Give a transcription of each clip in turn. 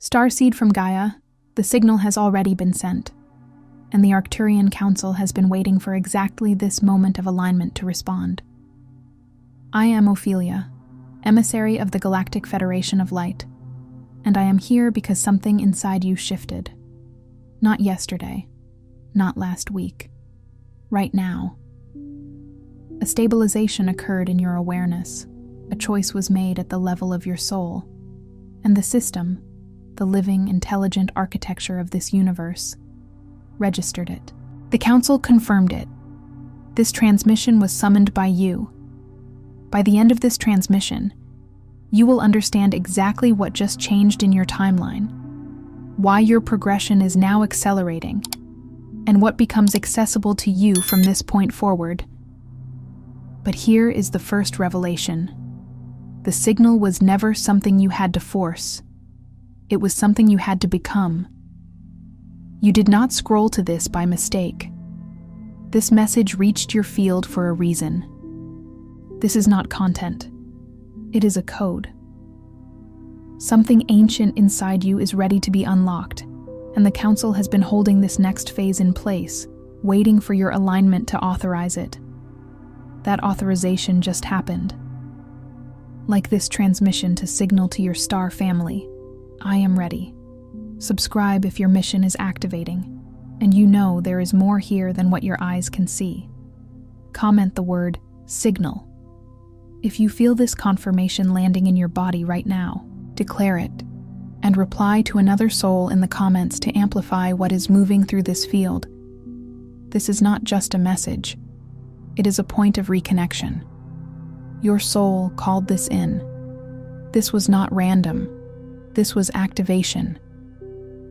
Starseed from Gaia, the signal has already been sent, and the Arcturian Council has been waiting for exactly this moment of alignment to respond. I am Ophelia, emissary of the Galactic Federation of Light, and I am here because something inside you shifted. Not yesterday, not last week, right now. A stabilization occurred in your awareness. A choice was made at the level of your soul, and the system, the living, intelligent architecture of this universe, registered it. The Council confirmed it. This transmission was summoned by you. By the end of this transmission, you will understand exactly what just changed in your timeline, why your progression is now accelerating, and what becomes accessible to you from this point forward. But here is the first revelation. The signal was never something you had to force. It was something you had to become. You did not scroll to this by mistake. This message reached your field for a reason. This is not content. It is a code. Something ancient inside you is ready to be unlocked, and the Council has been holding this next phase in place, waiting for your alignment to authorize it. That authorization just happened. Like this transmission to signal to your star family, I am ready. Subscribe if your mission is activating, and you know there is more here than what your eyes can see. Comment the word signal. If you feel this confirmation landing in your body right now, declare it, and reply to another soul in the comments to amplify what is moving through this field. This is not just a message. It is a point of reconnection. Your soul called this in. This was not random. This was activation.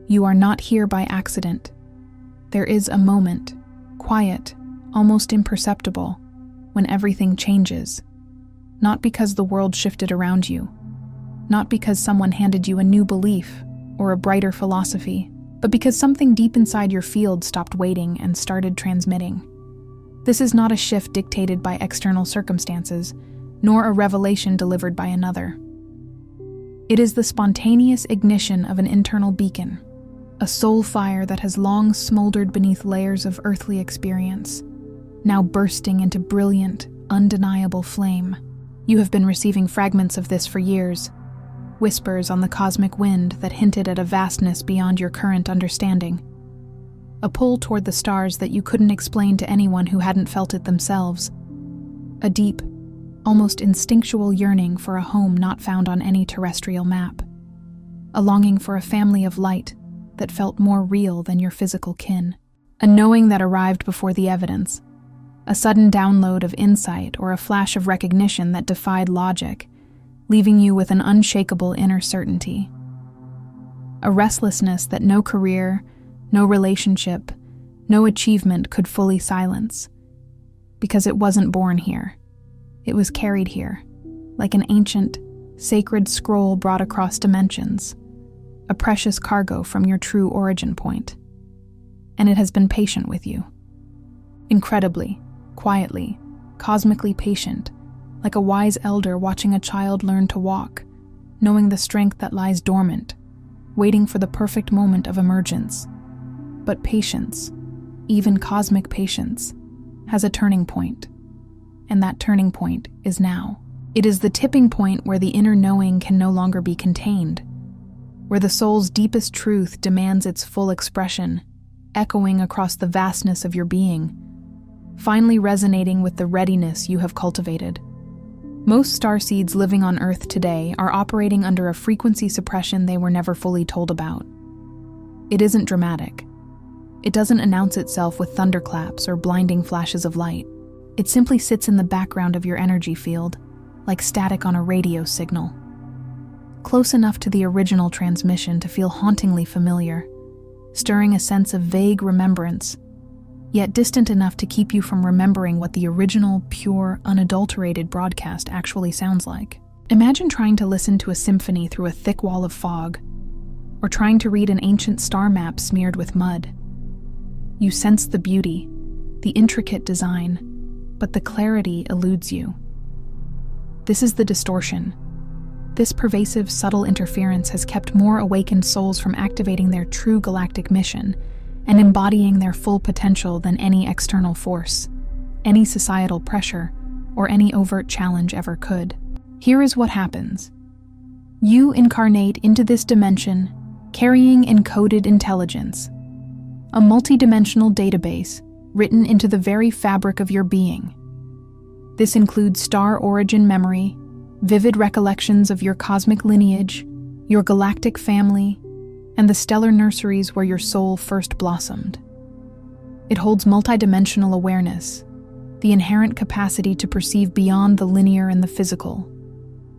You are not here by accident. There is a moment, quiet, almost imperceptible, when everything changes. Not because the world shifted around you, not because someone handed you a new belief or a brighter philosophy, but because something deep inside your field stopped waiting and started transmitting. This is not a shift dictated by external circumstances, nor a revelation delivered by another. It is the spontaneous ignition of an internal beacon, a soul fire that has long smoldered beneath layers of earthly experience, now bursting into brilliant, undeniable flame. You have been receiving fragments of this for years, whispers on the cosmic wind that hinted at a vastness beyond your current understanding. A pull toward the stars that you couldn't explain to anyone who hadn't felt it themselves. A deep, almost instinctual yearning for a home not found on any terrestrial map. A longing for a family of light that felt more real than your physical kin. A knowing that arrived before the evidence. A sudden download of insight or a flash of recognition that defied logic, leaving you with an unshakable inner certainty. A restlessness that no career, no relationship, no achievement could fully silence. Because it wasn't born here. It was carried here, like an ancient, sacred scroll brought across dimensions, a precious cargo from your true origin point. And it has been patient with you. Incredibly, quietly, cosmically patient, like a wise elder watching a child learn to walk, knowing the strength that lies dormant, waiting for the perfect moment of emergence. But patience, even cosmic patience, has a turning point. And that turning point is now. It is the tipping point where the inner knowing can no longer be contained, where the soul's deepest truth demands its full expression, echoing across the vastness of your being, finally resonating with the readiness you have cultivated. Most starseeds living on Earth today are operating under a frequency suppression they were never fully told about. It isn't dramatic. It doesn't announce itself with thunderclaps or blinding flashes of light. It simply sits in the background of your energy field, like static on a radio signal. Close enough to the original transmission to feel hauntingly familiar, stirring a sense of vague remembrance, yet distant enough to keep you from remembering what the original, pure, unadulterated broadcast actually sounds like. Imagine trying to listen to a symphony through a thick wall of fog, or trying to read an ancient star map smeared with mud. You sense the beauty, the intricate design, but the clarity eludes you. This is the distortion, This pervasive, subtle interference has kept more awakened souls from activating their true galactic mission and embodying their full potential than any external force, any societal pressure, or any overt challenge ever could. Here is what happens. You incarnate into this dimension carrying encoded intelligence, a multidimensional database written into the very fabric of your being. This includes star origin memory, vivid recollections of your cosmic lineage, your galactic family, and the stellar nurseries where your soul first blossomed. It holds multidimensional awareness, the inherent capacity to perceive beyond the linear and the physical,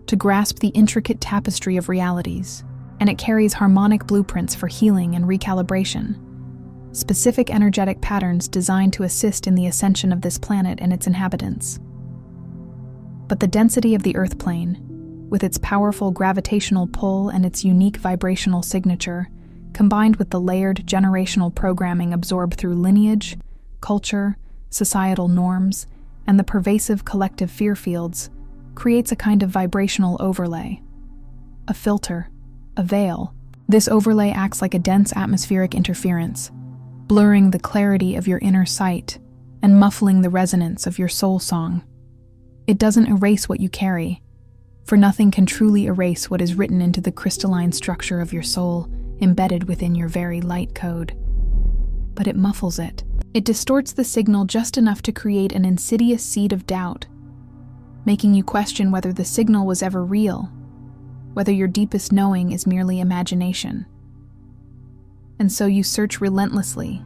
to grasp the intricate tapestry of realities, and it carries harmonic blueprints for healing and recalibration, specific energetic patterns designed to assist in the ascension of this planet and its inhabitants. But the density of the Earth plane, with its powerful gravitational pull and its unique vibrational signature, combined with the layered generational programming absorbed through lineage, culture, societal norms, and the pervasive collective fear fields, creates a kind of vibrational overlay. A filter, a veil. This overlay acts like a dense atmospheric interference, blurring the clarity of your inner sight and muffling the resonance of your soul song. It doesn't erase what you carry, for nothing can truly erase what is written into the crystalline structure of your soul, embedded within your very light code. But it muffles it. It distorts the signal just enough to create an insidious seed of doubt, making you question whether the signal was ever real, whether your deepest knowing is merely imagination. And so you search relentlessly,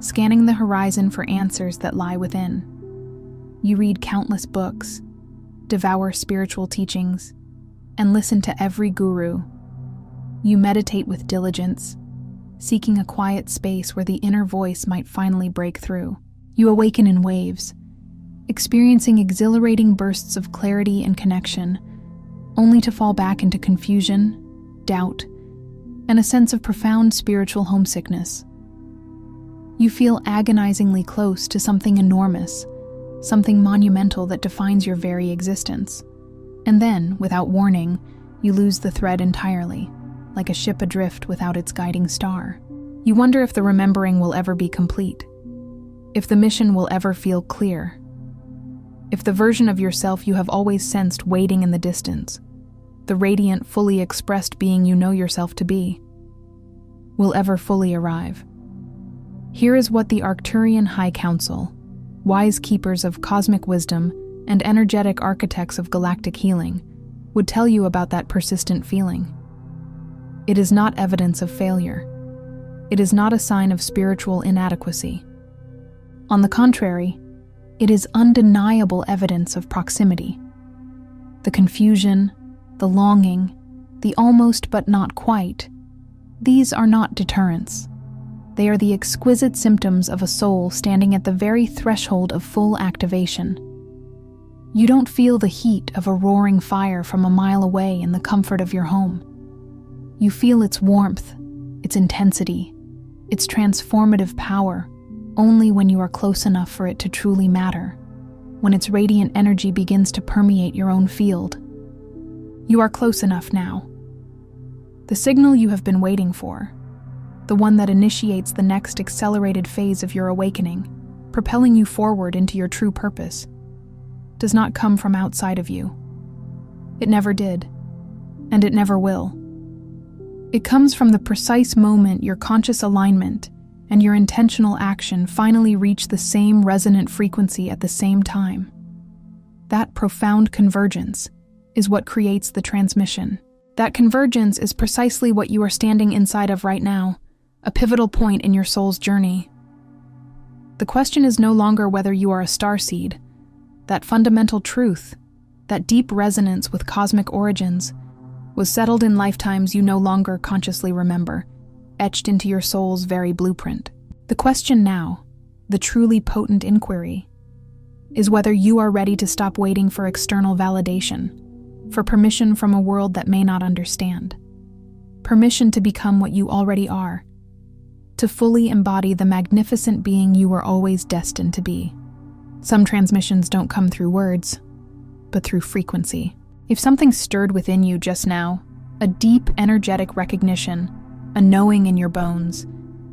scanning the horizon for answers that lie within. You read countless books, devour spiritual teachings, and listen to every guru. You meditate with diligence, seeking a quiet space where the inner voice might finally break through. You awaken in waves, experiencing exhilarating bursts of clarity and connection, only to fall back into confusion, doubt, and a sense of profound spiritual homesickness. You feel agonizingly close to something enormous, something monumental that defines your very existence. And then, without warning, you lose the thread entirely, like a ship adrift without its guiding star. You wonder if the remembering will ever be complete, if the mission will ever feel clear, if the version of yourself you have always sensed waiting in the distance, the radiant, fully expressed being you know yourself to be, will ever fully arrive. Here is what the Arcturian High Council, wise keepers of cosmic wisdom and energetic architects of galactic healing, would tell you about that persistent feeling. It is not evidence of failure. It is not a sign of spiritual inadequacy. On the contrary, it is undeniable evidence of proximity. The confusion, the longing, the almost but not quite, these are not deterrents. They are the exquisite symptoms of a soul standing at the very threshold of full activation. You don't feel the heat of a roaring fire from a mile away in the comfort of your home. You feel its warmth, its intensity, its transformative power only when you are close enough for it to truly matter, when its radiant energy begins to permeate your own field. You are close enough now. The signal you have been waiting for, the one that initiates the next accelerated phase of your awakening, propelling you forward into your true purpose, does not come from outside of you. It never did, and it never will. It comes from the precise moment your conscious alignment and your intentional action finally reach the same resonant frequency at the same time. That profound convergence is what creates the transmission. That convergence is precisely what you are standing inside of right now, a pivotal point in your soul's journey. The question is no longer whether you are a starseed. That fundamental truth, that deep resonance with cosmic origins, was settled in lifetimes you no longer consciously remember, etched into your soul's very blueprint. The question now, the truly potent inquiry, is whether you are ready to stop waiting for external validation, for permission from a world that may not understand, permission to become what you already are, to fully embody the magnificent being you were always destined to be. Some transmissions don't come through words, but through frequency. If something stirred within you just now, a deep, energetic recognition, a knowing in your bones,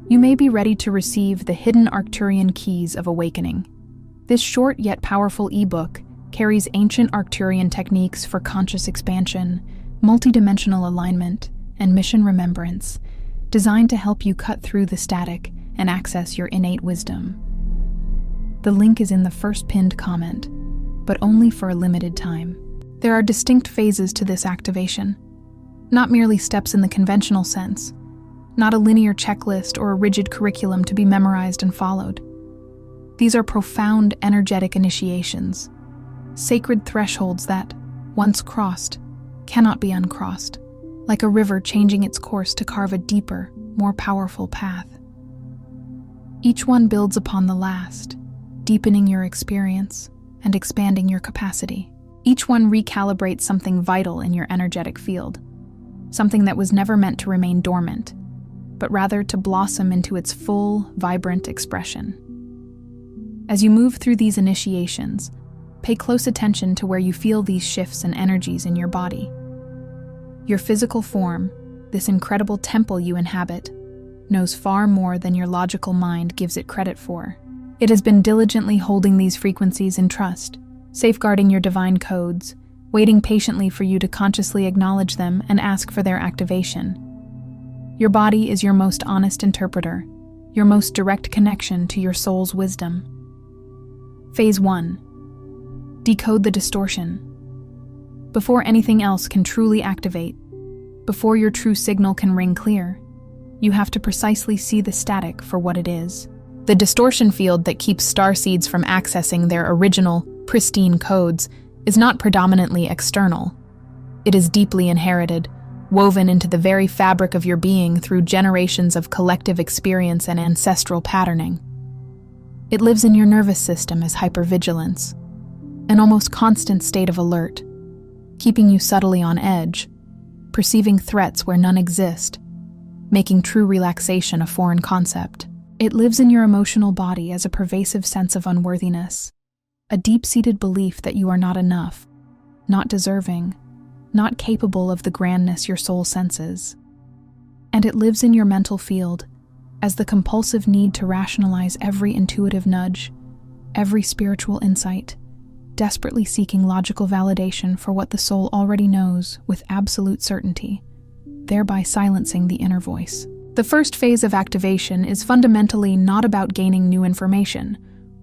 you may be ready to receive the hidden Arcturian keys of awakening. This short yet powerful ebook carries ancient Arcturian techniques for conscious expansion, multidimensional alignment, and mission remembrance, designed to help you cut through the static and access your innate wisdom. The link is in the first pinned comment, but only for a limited time. There are distinct phases to this activation, not merely steps in the conventional sense, not a linear checklist or a rigid curriculum to be memorized and followed. These are profound, energetic initiations, sacred thresholds that, once crossed, cannot be uncrossed, like a river changing its course to carve a deeper, more powerful path. Each one builds upon the last, deepening your experience and expanding your capacity. Each one recalibrates something vital in your energetic field, something that was never meant to remain dormant, but rather to blossom into its full, vibrant expression. As you move through these initiations, pay close attention to where you feel these shifts and energies in your body. Your physical form, this incredible temple you inhabit, knows far more than your logical mind gives it credit for. It has been diligently holding these frequencies in trust, safeguarding your divine codes, waiting patiently for you to consciously acknowledge them and ask for their activation. Your body is your most honest interpreter, your most direct connection to your soul's wisdom. Phase 1. Decode the distortion. Before anything else can truly activate, before your true signal can ring clear, you have to precisely see the static for what it is. The distortion field that keeps starseeds from accessing their original, pristine codes is not predominantly external. It is deeply inherited, woven into the very fabric of your being through generations of collective experience and ancestral patterning. It lives in your nervous system as hypervigilance, an almost constant state of alert, keeping you subtly on edge, perceiving threats where none exist, making true relaxation a foreign concept. It lives in your emotional body as a pervasive sense of unworthiness, a deep-seated belief that you are not enough, not deserving, not capable of the grandness your soul senses. And it lives in your mental field as the compulsive need to rationalize every intuitive nudge, every spiritual insight, desperately seeking logical validation for what the soul already knows with absolute certainty, thereby silencing the inner voice. The first phase of activation is fundamentally not about gaining new information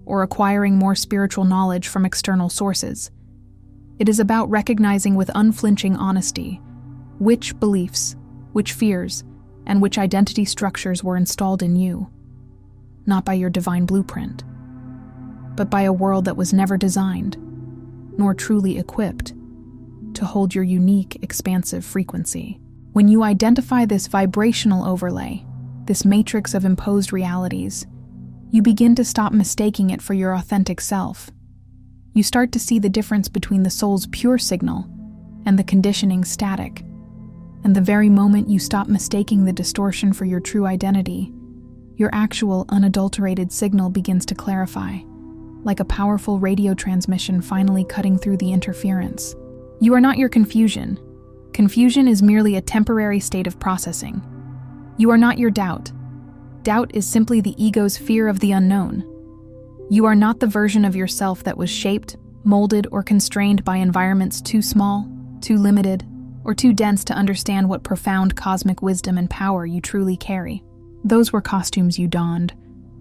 or acquiring more spiritual knowledge from external sources. It is about recognizing with unflinching honesty which beliefs, which fears, and which identity structures were installed in you, not by your divine blueprint, but by a world that was never designed, nor truly equipped, to hold your unique, expansive frequency. When you identify this vibrational overlay, this matrix of imposed realities, you begin to stop mistaking it for your authentic self. You start to see the difference between the soul's pure signal and the conditioning static. And the very moment you stop mistaking the distortion for your true identity, your actual unadulterated signal begins to clarify, like a powerful radio transmission finally cutting through the interference. You are not your confusion. Confusion is merely a temporary state of processing. You are not your doubt. Doubt is simply the ego's fear of the unknown. You are not the version of yourself that was shaped, molded, or constrained by environments too small, too limited, or too dense to understand what profound cosmic wisdom and power you truly carry. Those were costumes you donned,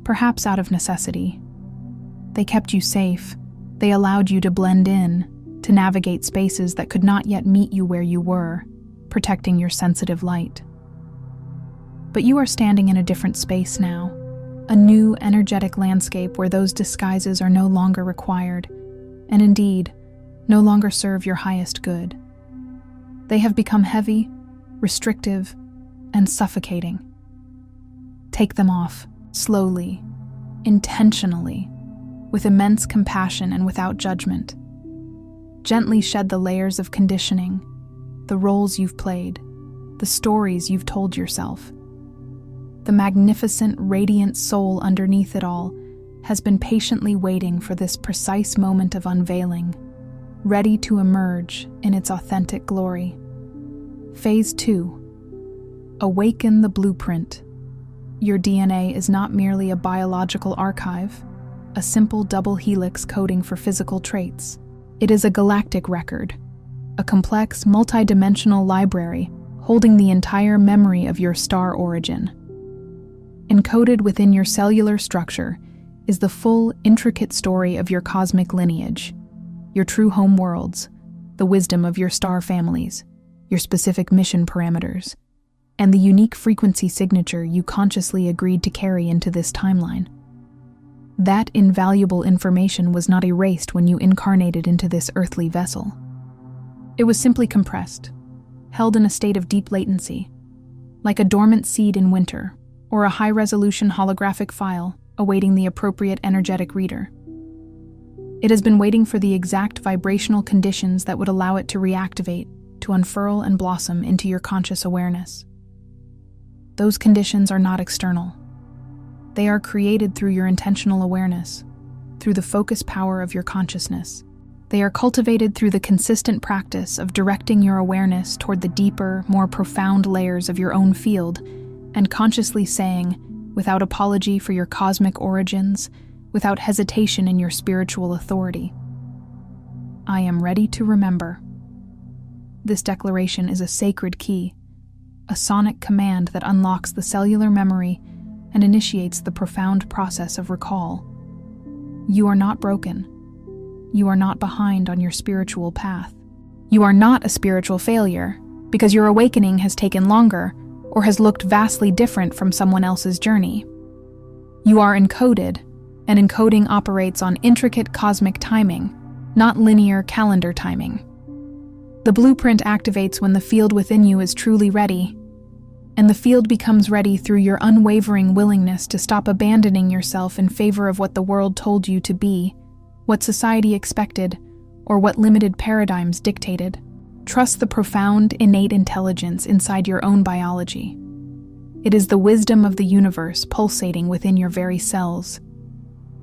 perhaps out of necessity. They kept you safe. They allowed you to blend in, to navigate spaces that could not yet meet you where you were, protecting your sensitive light. But you are standing in a different space now, a new, energetic landscape where those disguises are no longer required, and indeed, no longer serve your highest good. They have become heavy, restrictive, and suffocating. Take them off, slowly, intentionally, with immense compassion and without judgment. Gently shed the layers of conditioning, the roles you've played, the stories you've told yourself. The magnificent, radiant soul underneath it all has been patiently waiting for this precise moment of unveiling, ready to emerge in its authentic glory. Phase 2. Awaken the blueprint. Your DNA is not merely a biological archive, a simple double helix coding for physical traits. It is a galactic record, a complex, multidimensional library holding the entire memory of your star origin. Encoded within your cellular structure is the full, intricate story of your cosmic lineage, your true home worlds, the wisdom of your star families, your specific mission parameters, and the unique frequency signature you consciously agreed to carry into this timeline. That invaluable information was not erased when you incarnated into this earthly vessel. It was simply compressed, held in a state of deep latency, like a dormant seed in winter, or a high-resolution holographic file awaiting the appropriate energetic reader. It has been waiting for the exact vibrational conditions that would allow it to reactivate, to unfurl and blossom into your conscious awareness. Those conditions are not external. They are created through your intentional awareness, through the focus power of your consciousness. They are cultivated through the consistent practice of directing your awareness toward the deeper, more profound layers of your own field, and consciously saying, without apology for your cosmic origins, without hesitation in your spiritual authority, I am ready to remember. This declaration is a sacred key, a sonic command that unlocks the cellular memory and initiates the profound process of recall. You are not broken. You are not behind on your spiritual path. You are not a spiritual failure because your awakening has taken longer or has looked vastly different from someone else's journey. You are encoded, and encoding operates on intricate cosmic timing, not linear calendar timing. The blueprint activates when the field within you is truly ready, and the field becomes ready through your unwavering willingness to stop abandoning yourself in favor of what the world told you to be, what society expected, or what limited paradigms dictated. Trust the profound, innate intelligence inside your own biology. It is the wisdom of the universe pulsating within your very cells.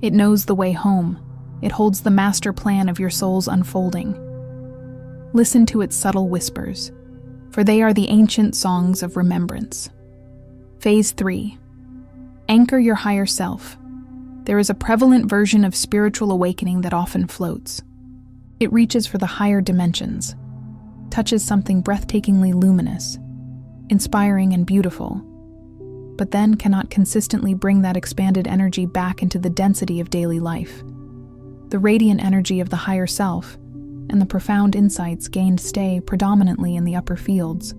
It knows the way home. It holds the master plan of your soul's unfolding. Listen to its subtle whispers, for they are the ancient songs of remembrance. Phase 3. Anchor your higher self. There is a prevalent version of spiritual awakening that often floats. It reaches for the higher dimensions, touches something breathtakingly luminous, inspiring and beautiful, but then cannot consistently bring that expanded energy back into the density of daily life. The radiant energy of the higher self and the profound insights gained stay predominantly in the upper fields,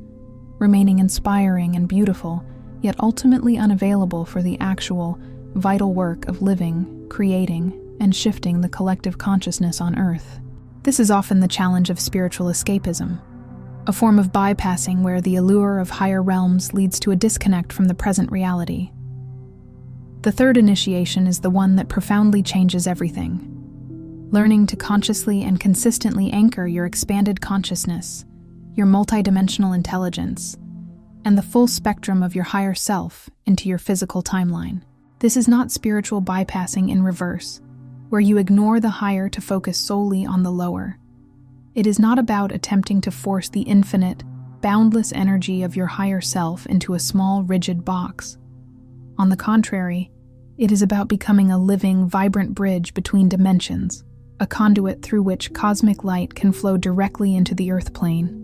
remaining inspiring and beautiful, yet ultimately unavailable for the actual, vital work of living, creating, and shifting the collective consciousness on Earth. This is often the challenge of spiritual escapism, a form of bypassing where the allure of higher realms leads to a disconnect from the present reality. The third initiation is the one that profoundly changes everything. Learning to consciously and consistently anchor your expanded consciousness, your multidimensional intelligence, and the full spectrum of your higher self into your physical timeline. This is not spiritual bypassing in reverse, where you ignore the higher to focus solely on the lower. It is not about attempting to force the infinite, boundless energy of your higher self into a small, rigid box. On the contrary, it is about becoming a living, vibrant bridge between dimensions, a conduit through which cosmic light can flow directly into the Earth plane.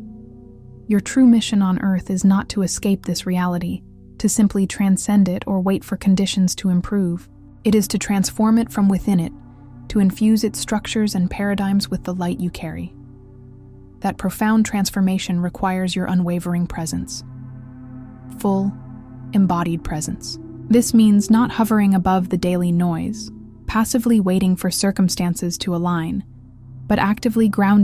Your true mission on Earth is not to escape this reality, to simply transcend it or wait for conditions to improve. It is to transform it from within it, to infuse its structures and paradigms with the light you carry. That profound transformation requires your unwavering presence. Full, embodied presence. This means not hovering above the daily noise, passively waiting for circumstances to align, but actively grounding